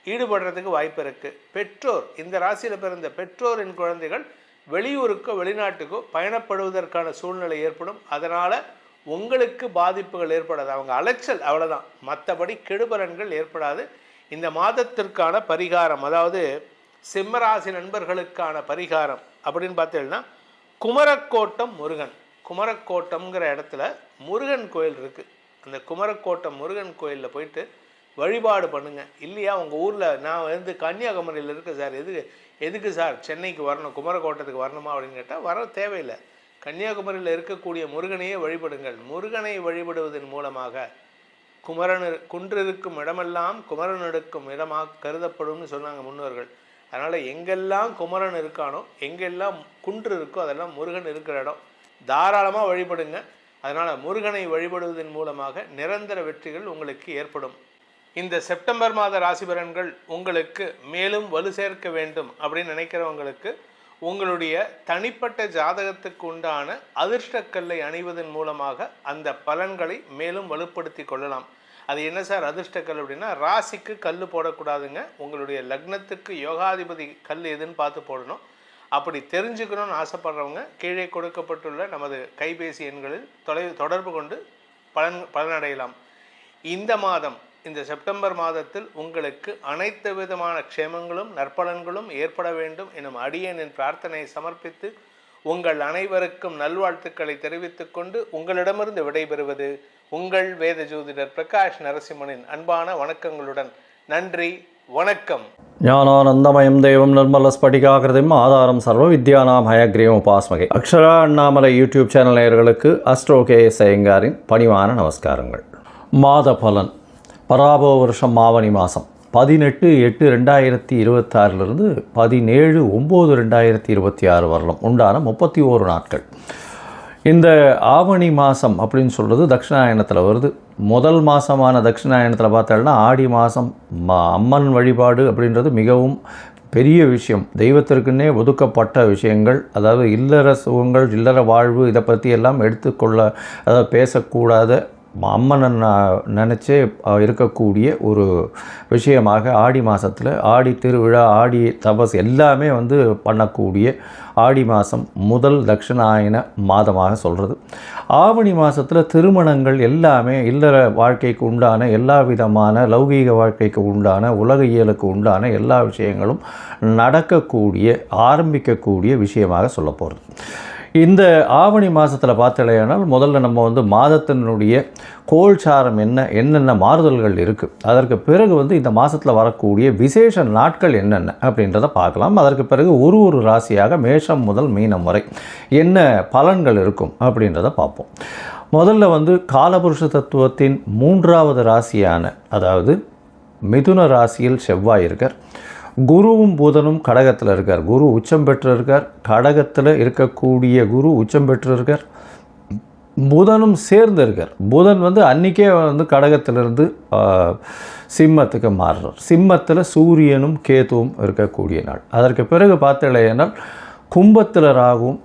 ஈடுபடுறதுக்கு வாய்ப்பு இருக்குது. பெற்றோர், இந்த ராசியில் பிறந்த பெற்றோரின் குழந்தைகள் வெளியூருக்கோ வெளிநாட்டுக்கோ பயணப்படுவதற்கான சூழ்நிலை ஏற்படும். அதனால் உங்களுக்கு பாதிப்புகள் ஏற்படாது. அவங்க அலைச்சல் அவ்வளோதான், மற்றபடி கெடுபலன்கள் ஏற்படாது. இந்த மாதத்திற்கான பரிகாரம், அதாவது சிம்மராசி நண்பர்களுக்கான பரிகாரம் அப்படின்னு பார்த்தீங்கன்னா குமரக்கோட்டம் முருகன். குமரக்கோட்டம்ங்கிற இடத்துல முருகன் கோயில் இருக்குது. அந்த குமரக்கோட்டம் முருகன் கோயிலில் போயிட்டு வழிபாடு பண்ணுங்கள். இல்லையா உங்கள் ஊரில் நான் கன்னியாகுமரியில் இருக்கேன் சார், எதுக்கு சார் சென்னைக்கு வரணும், குமரக்கோட்டத்துக்கு வரணுமா அப்படின்னு கேட்டால் வர தேவையில்லை. கன்னியாகுமரியில் இருக்கக்கூடிய முருகனையே வழிபடுங்கள். முருகனை வழிபடுவதன் மூலமாக குன்றிருக்கும் இடமெல்லாம் குமரன் எடுக்கும் இடமாக கருதப்படும்னு சொன்னாங்க முன்னோர்கள். அதனால் எங்கெல்லாம் குமரன் இருக்கானோ, எங்கெல்லாம் குன்று இருக்கோ அதெல்லாம் முருகன் இருக்கிற இடம். தாராளமாக வழிபடுங்க. அதனால் முருகனை வழிபடுவதன் மூலமாக நிரந்தர வெற்றிகள் உங்களுக்கு ஏற்படும். இந்த செப்டம்பர் மாத ராசி பலன்கள் உங்களுக்கு மேலும் வலு சேர்க்க வேண்டும் அப்படின்னு நினைக்கிறவங்களுக்கு உங்களுடைய தனிப்பட்ட ஜாதகத்துக்கு உண்டான அதிர்ஷ்டக்கல்லை அணிவதன் மூலமாக அந்த பலன்களை மேலும் வலுப்படுத்தி கொள்ளலாம். அது என்ன சார் அதிர்ஷ்டக்கல் அப்படின்னா, ராசிக்கு கல் போடக்கூடாதுங்க. உங்களுடைய லக்னத்துக்கு யோகாதிபதி கல் எதுன்னு பார்த்து போடணும். அப்படி தெரிஞ்சுக்கணும்னு ஆசைப்படுறவங்க கீழே கொடுக்கப்பட்டுள்ள நமது கைபேசி எண்களில் தொடர்பு கொண்டு பலனடையலாம். இந்த மாதம், இந்த செப்டம்பர் மாதத்தில் உங்களுக்கு அனைத்து விதமான க்ஷேமங்களும் நற்பலன்களும் ஏற்பட வேண்டும் எனும் அடியேனின் பிரார்த்தனையை சமர்ப்பித்து உங்கள் அனைவருக்கும் நல்வாழ்த்துக்களை தெரிவித்துக் கொண்டு உங்களிடமிருந்து விடைபெறுவது உங்கள் வேத ஜோதிடர் பிரகாஷ் நரசிம்மனின் அன்பான வணக்கங்களுடன். நன்றி, வணக்கம். ஞானானந்தமயம் தேவம் நிர்மல ஸ்படிகாகிருதிம் ஆதாரம் சர்வ வித்யானாம் ஹயக்ரீவம் உபாஸ்மகை. அக்ஷரா அண்ணாமலை யூடியூப் சேனல் நேயர்களுக்கு அஸ்ட்ரோ KS ஐயங்காரின் பணிவான நமஸ்காரங்கள். மாத பலன் பராபவ வருஷம் ஆவணி மாதம் 18/8/2026 17/9/2026 வரலாம் உண்டான 31 நாட்கள். இந்த ஆவணி மாதம் அப்படின்னு சொல்கிறது தட்சிணாயனத்தில் வருது. முதல் மாதமான தட்சிணாயனத்தில் பார்த்தோம்னா ஆடி மாதம் அம்மன் வழிபாடு அப்படின்றது மிகவும் பெரிய விஷயம். தெய்வத்திற்குன்னே ஒதுக்கப்பட்ட விஷயங்கள், அதாவது இல்லற சுகங்கள், இல்லற வாழ்வு, இதை பற்றி எல்லாம் எடுத்துக்கொள்ள, அதாவது பேசக்கூடாத அம்மனை நினச்சே இருக்கக்கூடிய ஒரு விஷயமாக ஆடி மாதத்தில் ஆடி திருவிழா, ஆடி தபஸ் எல்லாமே பண்ணக்கூடிய ஆடி மாதம் முதல் தட்சிணாயன மாதமாக சொல்கிறது. ஆவணி மாதத்தில் திருமணங்கள் எல்லாமே இல்லற வாழ்க்கைக்கு உண்டான எல்லா விதமான லௌகீக வாழ்க்கைக்கு உண்டான உலக இயலுக்கு உண்டான எல்லா விஷயங்களும் நடக்கக்கூடிய ஆரம்பிக்கக்கூடிய விஷயமாக சொல்ல போகிறது. இந்த ஆவணி மாதத்தில் பார்த்தலையானால் முதல்ல நம்ம மாதத்தினுடைய கோல்சாரம் என்னென்ன மாறுதல்கள் இருக்குது, அதற்கு பிறகு இந்த மாதத்தில் வரக்கூடிய விசேஷ நாட்கள் என்னென்ன அப்படின்றத பார்க்கலாம். அதற்கு பிறகு ஒரு ராசியாக மேஷம் முதல் மீனம் வரை என்ன பலன்கள் இருக்கும் அப்படின்றத பார்ப்போம். முதல்ல காலபுருஷ தத்துவத்தின் 3வது ராசியான, அதாவது மிதுன ராசியில் செவ்வாய் இருக்கார். குருவும் புதனும் கடகத்தில் இருக்கார். குரு உச்சம் பெற்று இருக்கார். கடகத்தில் இருக்கக்கூடிய குரு உச்சம் பெற்று இருக்கார். புதனும் சேர்ந்து இருக்கார். புதன் அன்றைக்கே கடகத்திலிருந்து சிம்மத்துக்கு மாறுறார். சிம்மத்தில் சூரியனும் கேதுவும் இருக்கக்கூடிய நாள். அதற்கு பிறகு பார்த்தீங்கன்னா கும்பத்தில் ராகுவும்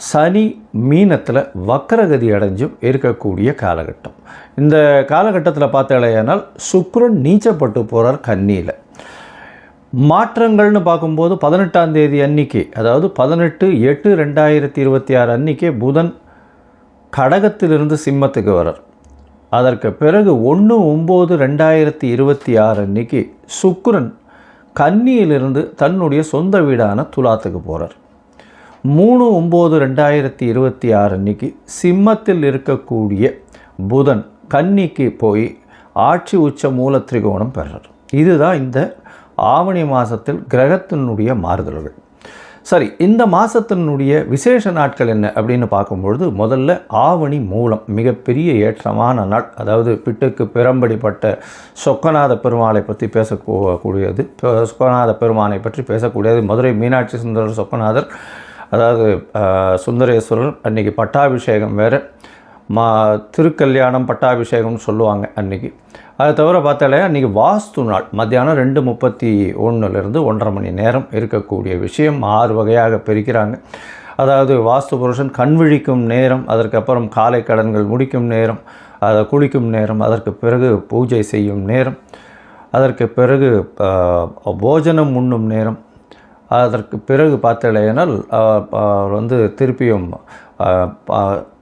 சனி மீனத்தில் வக்கரகதி அடைஞ்சும் இருக்கக்கூடிய காலகட்டம். இந்த காலகட்டத்தில் பார்த்தாலேயானால் சுக்கிரன் நீச்சப்பட்டு போகிறார் கன்னியில். மாற்றங்கள்னு பார்க்கும்போது 18ஆம் தேதி அன்னைக்கு, அதாவது 18/8/2026 அன்றைக்கே புதன் கடகத்திலிருந்து சிம்மத்துக்கு வரார். அதற்கு பிறகு 1/9/2026 அன்றைக்கி சுக்கிரன் கன்னியிலிருந்து தன்னுடைய சொந்த வீடான துலாத்துக்கு போகிறார். 3/9/2026 அன்றைக்கி சிம்மத்தில் இருக்கக்கூடிய புதன் கன்னிக்கு போய் ஆட்சி உச்ச மூல திரிகோணம் பெறார். இதுதான் இந்த ஆவணி மாதத்தில் கிரகத்தினுடைய மாறுதல்கள். சரி, இந்த மாதத்தினுடைய விசேஷ நாட்கள் என்ன அப்படின்னு பார்க்கும்பொழுது, முதல்ல ஆவணி மூலம் மிகப்பெரிய ஏற்றமான நாள். அதாவது பிட்டுக்கு பிறம்படிப்பட்ட சொக்கநாத பெருமாளை பற்றி பேசக்கூடியது, சொக்கநாத பெருமானை பற்றி பேசக்கூடியது. மதுரை மீனாட்சி சுந்தரர் சொக்கநாதர், அதாவது சுந்தரேஸ்வரர் அன்றைக்கி பட்டாபிஷேகம் வேறு, திருக்கல்யாணம் பட்டாபிஷேகம்னு சொல்லுவாங்க அன்றைக்கி. அதை தவிர பார்த்தாலே அன்றைக்கி வாஸ்து நாள். மத்தியானம் 2:31 1:30 மணி நேரம் இருக்கக்கூடிய விஷயம் 6 வகையாக பிரிக்கிறாங்க. அதாவது வாஸ்து புருஷன் கண் விழிக்கும் நேரம், அதற்கப்புறம் காலை கடன்கள் முடிக்கும் நேரம், அதை குளிக்கும் நேரம், அதற்கு பிறகு பூஜை செய்யும் நேரம், அதற்கு பிறகு போஜனம் உண்ணும் நேரம், அதற்கு பிறகு பார்த்தாலேனால் திருப்பியும்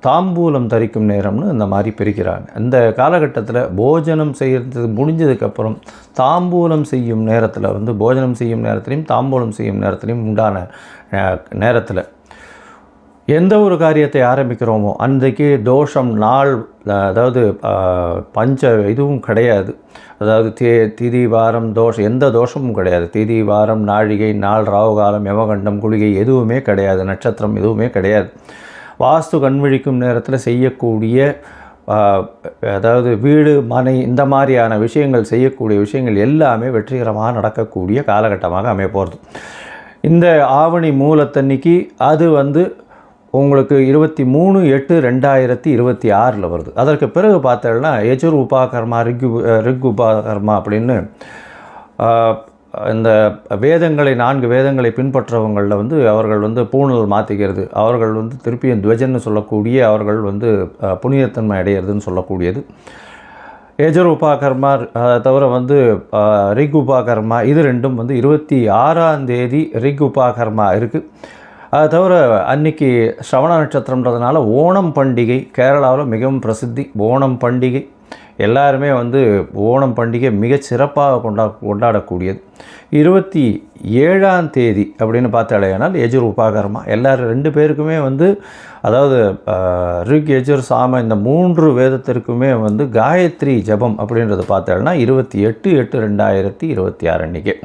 தாம்பூலம் தரிக்கும் நேரம்னு இந்த மாதிரி பிரிக்கிறாங்க. இந்த காலகட்டத்தில் போஜனம் செய்கிறது முடிஞ்சதுக்கப்புறம் தாம்பூலம் செய்யும் நேரத்தில் போஜனம் செய்யும் நேரத்துலையும் தாம்பூலம் செய்யும் நேரத்துலையும் உண்டான நேரத்தில் எந்த ஒரு காரியத்தை ஆரம்பிக்கிறோமோ அன்றைக்கு தோஷம் நாள், அதாவது பஞ்ச இதுவும் கிடையாது. அதாவது திதி வாரம் தோஷம், எந்த தோஷமும் கிடையாது. திதி வாரம் நாழிகை நாள் ராவுகாலம் யமகண்டம் குளிகை எதுவுமே கிடையாது, நட்சத்திரம் எதுவுமே கிடையாது. வாஸ்து கண்விழிக்கும் நேரத்தில் செய்யக்கூடிய, அதாவது வீடு மனை இந்த மாதிரியான விஷயங்கள் செய்யக்கூடிய விஷயங்கள் எல்லாமே வெற்றிகரமாக நடக்கக்கூடிய காலகட்டமாக அமைய போகிறது. இந்த ஆவணி மூலத்தன்னைக்கு அது உங்களுக்கு 23/8/2026 வருது. அதற்கு பிறகு பார்த்தோம்னா யஜுர் உபாகர்மா ரிக் உபாகர்மா அப்படின்னு இந்த வேதங்களை 4 வேதங்களை பின்பற்றவங்களில் அவர்கள் பூணல் மாற்றிக்கிறது, அவர்கள் திருப்பியும் துவஜன்னு சொல்லக்கூடிய, அவர்கள் புனிதத்தன்மை அடையிறதுன்னு சொல்லக்கூடியது. யஜுர் உபாகர்மா தவிர ரிக் உபாகர்மா, இது ரெண்டும் 26ஆம் தேதி ரிக் உபாகர்மா இருக்குது. அதை தவிர அன்றைக்கி ஸ்ரவண நட்சத்திரம்ன்றதுனால ஓணம் பண்டிகை கேரளாவில் மிகவும் பிரசித்தி. ஓணம் பண்டிகை எல்லாருமே ஓணம் பண்டிகை மிகச் சிறப்பாக கொண்டாடக்கூடியது. 27ஆம் தேதி அப்படின்னு பார்த்தாலேனால் யஜுர் உபாகர்மா. எல்லோரும் 2 பேருக்குமே அதாவது ரிக் யஜுர் சாம இந்த 3 வேதத்திற்குமே காயத்ரி ஜபம் அப்படின்றது பார்த்தாலும் 28/8/2026 அன்றைக்கி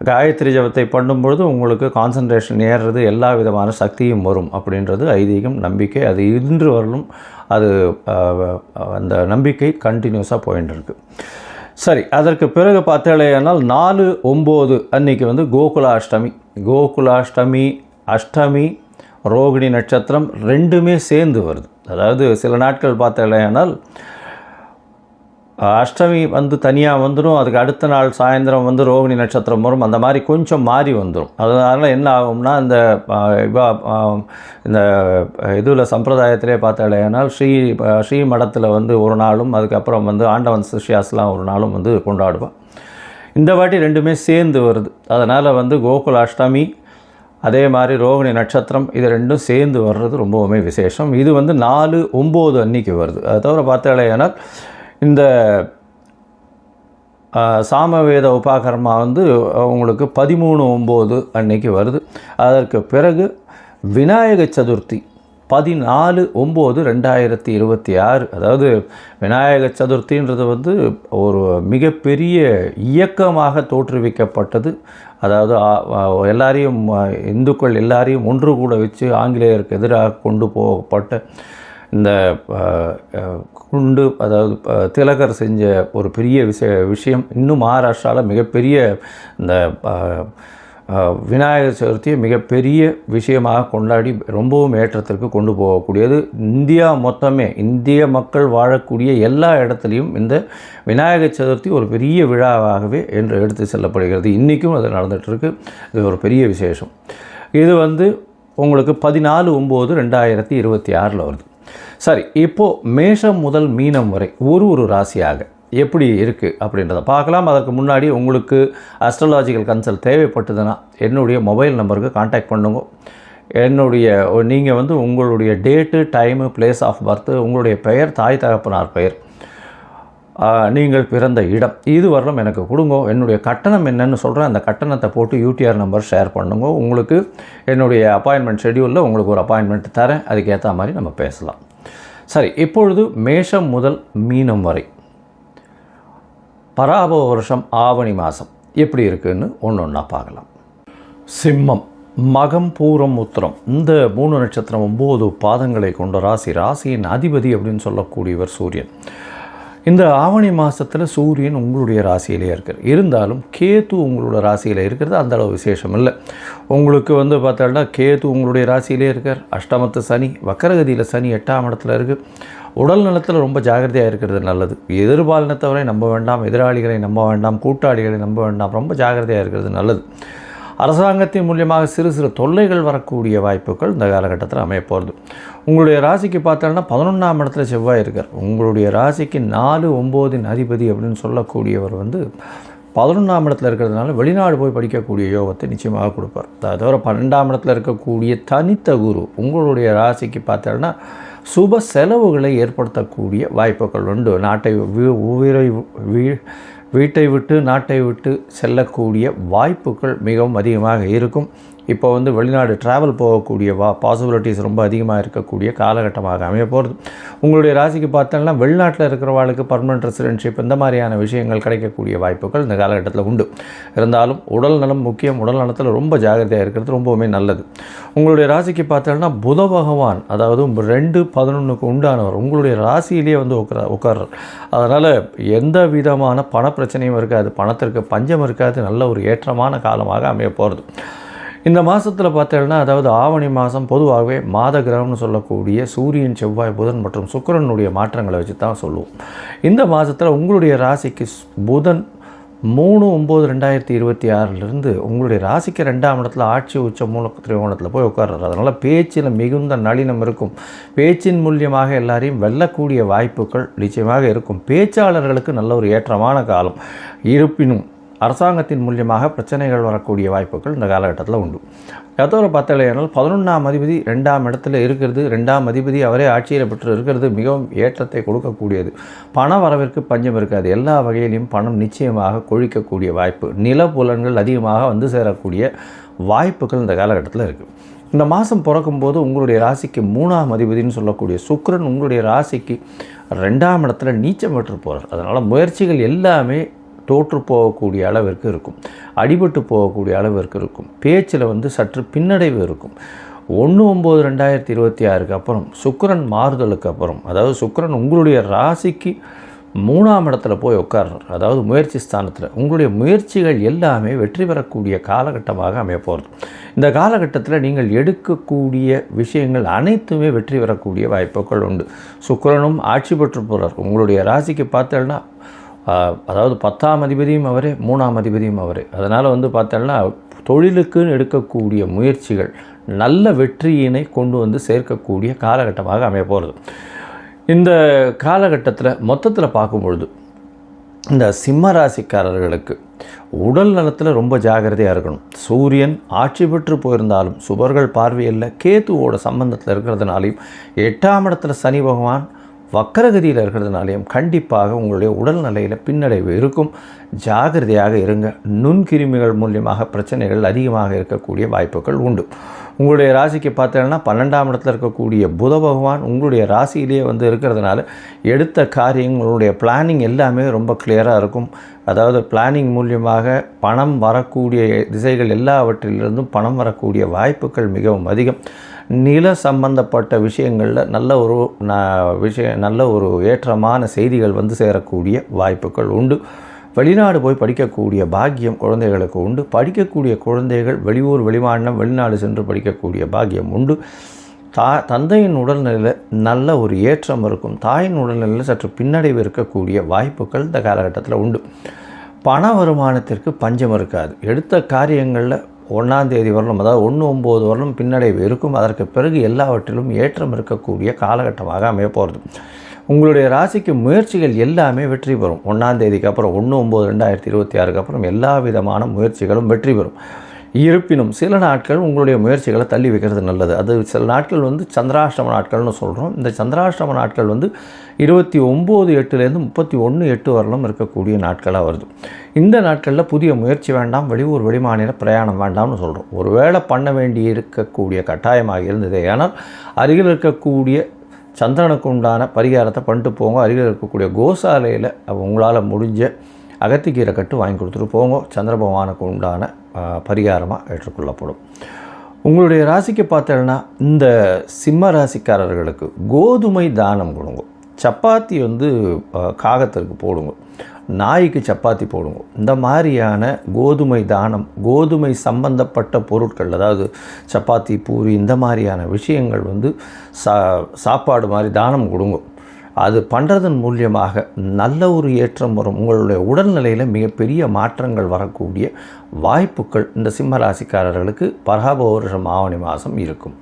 காயத்ரி ஜபத்தை பண்ணும்பொழுது உங்களுக்கு கான்சன்ட்ரேஷன் ஏறுறது, எல்லா விதமான சக்தியும் வரும் அப்படின்றது ஐதீகம், நம்பிக்கை. அது இன்று வரலும் அது அந்த நம்பிக்கை கண்டினியூஸாக போயின்னு இருக்குது. சரி, அதற்கு பிறகு பார்த்தாலேனால் 4/9 அன்றைக்கி கோகுலாஷ்டமி. கோகுலாஷ்டமி, அஷ்டமி, ரோகிணி நட்சத்திரம் ரெண்டுமே சேர்ந்து வருது. அதாவது சில நாட்கள் பார்த்தாலேனால் அஷ்டமி தனியாக வந்துடும், அதுக்கு அடுத்த நாள் சாயந்தரம் ரோகிணி நட்சத்திரம் வரும். அந்த மாதிரி கொஞ்சம் மாறி வந்துடும். அதனால் என்ன ஆகும்னா இந்த இதில் சம்பிரதாயத்திலே பார்த்தாலேனால் ஸ்ரீ மடத்தில் ஒரு நாளும், அதுக்கப்புறம் ஆண்டவன் சிஷ்யாஸ்லாம் ஒரு நாளும் கொண்டாடுவோம். இந்த வாட்டி ரெண்டுமே சேர்ந்து வருது. அதனால் கோகுலாஷ்டமி அதே மாதிரி ரோகிணி நட்சத்திரம் இது ரெண்டும் சேர்ந்து வர்றது ரொம்பவுமே விசேஷம். இது 4/9 அன்றைக்கி வருது. அதை தவிர பார்த்தாலேனால் இந்த சாமவேத உபாகர்மா உங்களுக்கு 13/9 அன்னைக்கு வருது. அதற்கு பிறகு விநாயக சதுர்த்தி 14/9/2026. அதாவது விநாயக சதுர்த்தின்றது ஒரு மிகப்பெரிய இயக்கமாக தோற்றுவிக்கப்பட்டது. அதாவது எல்லாரையும் இந்துக்கள் எல்லாரையும் ஒன்று கூட வச்சு ஆங்கிலேயருக்கு எதிராக கொண்டு போகப்பட்ட இந்த குண்டு, அதாவது திலகர் செஞ்ச ஒரு பெரிய விஷயம். இன்னும் மகாராஷ்டிராவில் மிகப்பெரிய இந்த விநாயகர் சதுர்த்தியை மிகப்பெரிய விஷயமாக கொண்டாடி ரொம்பவும் ஏற்றத்திற்கு கொண்டு போகக்கூடியது. இந்தியா மொத்தமே, இந்திய மக்கள் வாழக்கூடிய எல்லா இடத்துலையும் இந்த விநாயகர் சதுர்த்தி ஒரு பெரிய விழாவாகவே என்று எடுத்து செல்லப்படுகிறது. இன்றைக்கும் அது நடந்துகிட்ருக்கு. இது ஒரு பெரிய விசேஷம். இது உங்களுக்கு 14/9/2026 வருது. சரி, இப்போது மேஷம் முதல் மீனம் வரை ஒரு ராசியாக எப்படி இருக்குது அப்படின்றத பார்க்கலாம். அதற்கு முன்னாடி உங்களுக்கு அஸ்ட்ராலாஜிக்கல் கன்சல்ட் தேவைப்பட்டதுன்னா என்னுடைய மொபைல் நம்பருக்கு கான்டாக்ட் பண்ணுங்க. நீங்கள் வந்து உங்களுடைய date, time, place of birth, உங்களுடைய பெயர், தாய் தகப்பனார் பெயர், நீங்கள் பிறந்த இடம், இது வரலும் எனக்கு கொடுங்க. என்னுடைய கட்டணம் என்னன்னு சொல்கிறேன். அந்த கட்டணத்தை போட்டு யூடிஆர் நம்பர் ஷேர் பண்ணுங்க. உங்களுக்கு என்னுடைய அப்பாயின்மெண்ட் ஷெட்யூலில் உங்களுக்கு ஒரு அப்பாயின்மெண்ட் தரேன். அதுக்கேற்ற மாதிரி நம்ம பேசலாம். சரி, இப்பொழுது மேஷம் முதல் மீனம் வரை பராபவ வருஷம் ஆவணி மாதம் எப்படி இருக்குதுன்னு ஒன்று ஒன்றா பார்க்கலாம். சிம்மம், மகம், பூரம், உத்திரம், இந்த 3 நட்சத்திரம் 9 பாதங்களை கொண்ட ராசியின் அதிபதி அப்படின்னு சொல்லக்கூடியவர் சூரியன். இந்த ஆவணி மாதத்தில் சூரியன் உங்களுடைய ராசியிலே இருக்கார். இருந்தாலும் கேது உங்களோட ராசியில் இருக்கிறது அந்தளவு விசேஷம் இல்லை. உங்களுக்கு வந்து பார்த்தோம்னா கேது உங்களுடைய ராசியிலே இருக்கார். அஷ்டமத்து சனி, வக்கரகதியில் சனி 8ஆம் இடத்துல இருக்குது. உடல் நலத்தில் ரொம்ப ஜாகிரதையாக இருக்கிறது நல்லது. எதிர்பாலினத்தவரை நம்ப வேண்டாம், எதிராளிகளை நம்ப வேண்டாம், கூட்டாளிகளை நம்ப வேண்டாம், ரொம்ப ஜாகிரதையாக இருக்கிறது நல்லது. அரசாங்கத்தின் மூலியமாக சிறு சிறு தொல்லைகள் வரக்கூடிய வாய்ப்புகள் இந்த காலகட்டத்தில் அமைய போகிறது. உங்களுடைய ராசிக்கு பார்த்தோன்னா 11ஆம் இடத்துல செவ்வாய் இருக்கார். உங்களுடைய ராசிக்கு 4, 9 அதிபதி அப்படின்னு சொல்லக்கூடியவர் வந்து 11ஆம் இடத்துல இருக்கிறதுனால வெளிநாடு போய் படிக்கக்கூடிய யோகத்தை நிச்சயமாக கொடுப்பார். அதை தவிர 12ஆம் இடத்துல இருக்கக்கூடிய தனித்த குரு உங்களுடைய ராசிக்கு பார்த்தோன்னா சுப செலவுகளை ஏற்படுத்தக்கூடிய வாய்ப்புகள் உண்டு. வீட்டை விட்டு நாட்டை விட்டு செல்லக்கூடிய வாய்ப்புகள் மிகவும் அதிகமாக இருக்கும். இப்போ வந்து வெளிநாடு ட்ராவல் போகக்கூடிய பாசிபிலிட்டிஸ் ரொம்ப அதிகமாக இருக்கக்கூடிய காலகட்டமாக அமைய போகிறது. உங்களுடைய ராசிக்கு பார்த்தோம்னா வெளிநாட்டில் இருக்கிறவாளுக்கு பர்மனெண்ட் ரெசிடென்ஷிப் இந்த மாதிரியான விஷயங்கள் கிடைக்கக்கூடிய வாய்ப்புகள் இந்த காலகட்டத்தில் உண்டு. இருந்தாலும் உடல் நலம் முக்கியம். உடல் நலத்தில் ரொம்ப ஜாகிரதையாக இருக்கிறது ரொம்பவுமே நல்லது. உங்களுடைய ராசிக்கு பார்த்தோம்னா புத பகவான், அதாவது 2-11க்கு உண்டானவர் உங்களுடைய ராசியிலேயே வந்து உட்கார்றார். அதனால் எந்த விதமான பண பிரச்சனையும் இருக்காது, பணத்திற்கு பஞ்சம் இருக்காது. நல்ல ஒரு ஏற்றமான காலமாக அமைய போகிறது. இந்த மாதத்தில் பார்த்தீங்கன்னா, அதாவது ஆவணி மாதம் பொதுவாகவே மாத கிரகம்னு சொல்லக்கூடிய சூரியன், செவ்வாய், புதன் மற்றும் சுக்கிரனுடைய மாற்றங்களை வச்சு தான் சொல்லுவோம். இந்த மாதத்தில் உங்களுடைய ராசிக்கு புதன் 3/9/2026 உங்களுடைய ராசிக்கு 2ஆம் இடத்துல ஆட்சி உச்ச மூல திரிகோணத்தில் போய் உட்கார்றாரு. அதனால் பேச்சில் மிகுந்த நளினம் இருக்கும். பேச்சின் மூலியமாக எல்லாரையும் வெல்லக்கூடிய வாய்ப்புகள் நிச்சயமாக இருக்கும். பேச்சாளர்களுக்கு நல்ல ஒரு ஏற்றமான காலம். இருப்பினும் அரசாங்கத்தின் மூலியமாக பிரச்சனைகள் வரக்கூடிய வாய்ப்புகள் இந்த காலகட்டத்தில் உண்டு. எதோ பார்த்தலையானால் 11ஆம் அதிபதி 2ஆம் இடத்துல இருக்கிறது. 2ஆம் அதிபதி அவரே ஆட்சியில் பெற்று இருக்கிறது மிகவும் ஏற்றத்தை கொடுக்கக்கூடியது. பண வரவிற்கு பஞ்சம் இருக்காது. எல்லா வகையிலையும் பணம் நிச்சயமாக கொழிக்கக்கூடிய வாய்ப்பு, நிலப்புலன்கள் அதிகமாக வந்து சேரக்கூடிய வாய்ப்புகள் இந்த காலகட்டத்தில் இருக்குது. இந்த மாதம் பிறக்கும்போது உங்களுடைய ராசிக்கு 3ஆம் அதிபதினு சொல்லக்கூடிய சுக்கிரன் உங்களுடைய ராசிக்கு 2ஆம் இடத்துல நீச்சம் பெற்று போகிறார். அதனால் முயற்சிகள் எல்லாமே தோற்று போகக்கூடிய அளவிற்கு இருக்கும். அடிபட்டு போகக்கூடிய அளவிற்கு இருக்கும். பேச்சில் வந்து சற்று பின்னடைவு இருக்கும். 1/9/2026 அப்புறம் சுக்கிரன் மாறுதலுக்கு அப்புறம், அதாவது சுக்கிரன் உங்களுடைய ராசிக்கு 3ஆம் இடத்துல போய் உட்கார்றார். அதாவது முயற்சி ஸ்தானத்தில் உங்களுடைய முயற்சிகள் எல்லாமே வெற்றி பெறக்கூடிய காலகட்டமாக அமைய போகிறது. இந்த காலகட்டத்தில் நீங்கள் எடுக்கக்கூடிய விஷயங்கள் அனைத்துமே வெற்றி பெறக்கூடிய வாய்ப்புகள் உண்டு. சுக்கிரனும் ஆட்சி பெற்று போகிறார். உங்களுடைய ராசிக்கு பார்த்தோன்னா அதாவது 10ஆம் அதிபதியும் அவரே, 3ஆம் அதிபதியும் அவரே. அதனால் வந்து பார்த்தோன்னா தொழிலுக்குன்னு எடுக்கக்கூடிய முயற்சிகள் நல்ல வெற்றியினை கொண்டு வந்து சேர்க்கக்கூடிய காலகட்டமாக அமைய போகிறது. இந்த காலகட்டத்தில் மொத்தத்தில் பார்க்கும்பொழுது இந்த சிம்ம ராசிக்காரர்களுக்கு உடல் நலத்தில் ரொம்ப ஜாகிரதையாக இருக்கணும். சூரியன் ஆட்சி பெற்று போயிருந்தாலும் சுபர்கள் பார்வையில் கேதுவோட சம்பந்தத்தில் இருக்கிறதுனாலையும் 8ஆம் இடத்துல சனி பகவான் வக்கரகதியில் இருக்கிறதுனாலையும் கண்டிப்பாக உங்களுடைய உடல் நிலையில் பின்னடைவு இருக்கும். ஜாகிரதையாக இருங்க. நுண்கிருமிகள் மூலியமாக பிரச்சனைகள் அதிகமாக இருக்கக்கூடிய வாய்ப்புகள் உண்டு. உங்களுடைய ராசிக்கு பார்த்தீங்கன்னா 12ஆம் இடத்துல இருக்கக்கூடிய புத பகவான் உங்களுடைய ராசியிலேயே வந்து இருக்கிறதுனால எடுத்த காரியங்களுடைய பிளானிங் எல்லாமே ரொம்ப கிளியராக இருக்கும். அதாவது பிளானிங் மூலியமாக பணம் வரக்கூடிய திசைகள் எல்லாவற்றிலிருந்தும் பணம் வரக்கூடிய வாய்ப்புகள் மிகவும் அதிகம். நில சம்பந்தப்பட்ட விஷயங்களில் நல்ல ஒரு ஏற்றமான செய்திகள் வந்து சேரக்கூடிய வாய்ப்புகள் உண்டு. வெளிநாடு போய் படிக்கக்கூடிய பாக்கியம் குழந்தைகளுக்கு உண்டு. படிக்கக்கூடிய குழந்தைகள் வெளியூர், வெளிமாநிலம், வெளிநாடு சென்று படிக்கக்கூடிய பாக்கியம் உண்டு. தந்தையின் உடல்நிலையில் நல்ல ஒரு ஏற்றம் இருக்கும். தாயின் உடல்நிலையில் சற்று பின்னடைவு இருக்கக்கூடிய வாய்ப்புகள் இந்த காலகட்டத்தில் உண்டு. பண வருமானத்திற்கு பஞ்சம் இருக்காது. எடுத்த காரியங்களில் 1ஆம் தேதி வரலும், அதாவது 1/9 வரலும் பின்னடைவு இருக்கும். அதற்கு பிறகு எல்லாவற்றிலும் ஏற்றம் இருக்கக்கூடிய காலகட்டமாக அமைய போகிறது. உங்களுடைய ராசிக்கு முயற்சிகள் எல்லாமே வெற்றி பெறும். 1ஆம் தேதிக்கு அப்புறம் 1/9/2026க்கு அப்புறம் எல்லா விதமான முயற்சிகளும் வெற்றி பெறும். இருப்பினும் சில நாட்கள் உங்களுடைய முயற்சிகளை தள்ளி வைக்கிறது நல்லது. அது சில நாட்கள் சந்திராஷ்டம நாட்கள்னு சொல்கிறோம். இந்த சந்திராஷ்டம நாட்கள் 29/8லேருந்து 31/8 வரலும் இருக்கக்கூடிய நாட்களாக வருது. இந்த நாட்களில் புதிய முயற்சி வேண்டாம், வெளியூர் வெளிமாநில பிரயாணம் வேண்டாம்னு சொல்கிறோம். ஒருவேளை பண்ண வேண்டி இருக்கக்கூடிய கட்டாயமாக இருந்ததே ஆனால் அருகில் இருக்கக்கூடிய சந்திரனுக்கு உண்டான பரிகாரத்தை பண்ணிட்டு போங்க. அருகில் இருக்கக்கூடிய கோசாலையில் உங்களால் முடிஞ்ச அகத்திக்கீரை கட்டு வாங்கி கொடுத்துட்டு போங்க. சந்திர பகவானுக்கு உண்டான பரிகாரமாக ஏற்றுக்கொள்ளப்படும். உங்களுடைய ராசிக்கு பார்த்தீங்கன்னா இந்த சிம்ம ராசிக்காரர்களுக்கு கோதுமை தானம் கொடுங்க. சப்பாத்தி காகத்திற்கு போடுங்க, நாய்க்கு சப்பாத்தி போடுங்க. இந்த மாதிரியான கோதுமை தானம், கோதுமை சம்பந்தப்பட்ட பொருட்கள், அதாவது சப்பாத்தி, பூரி, இந்த மாதிரியான விஷயங்கள் சாப்பாடு மாதிரி தானம் கொடுங்க. அது பண்ணுறதன் மூலியமாக நல்ல ஒரு ஏற்றம் வரும். உங்களுடைய உடல்நிலையில் மிகப்பெரிய மாற்றங்கள் வரக்கூடிய வாய்ப்புகள் இந்த சிம்ம ராசிக்காரர்களுக்கு பராப வருஷம் ஆவணி மாதம் இருக்கும்.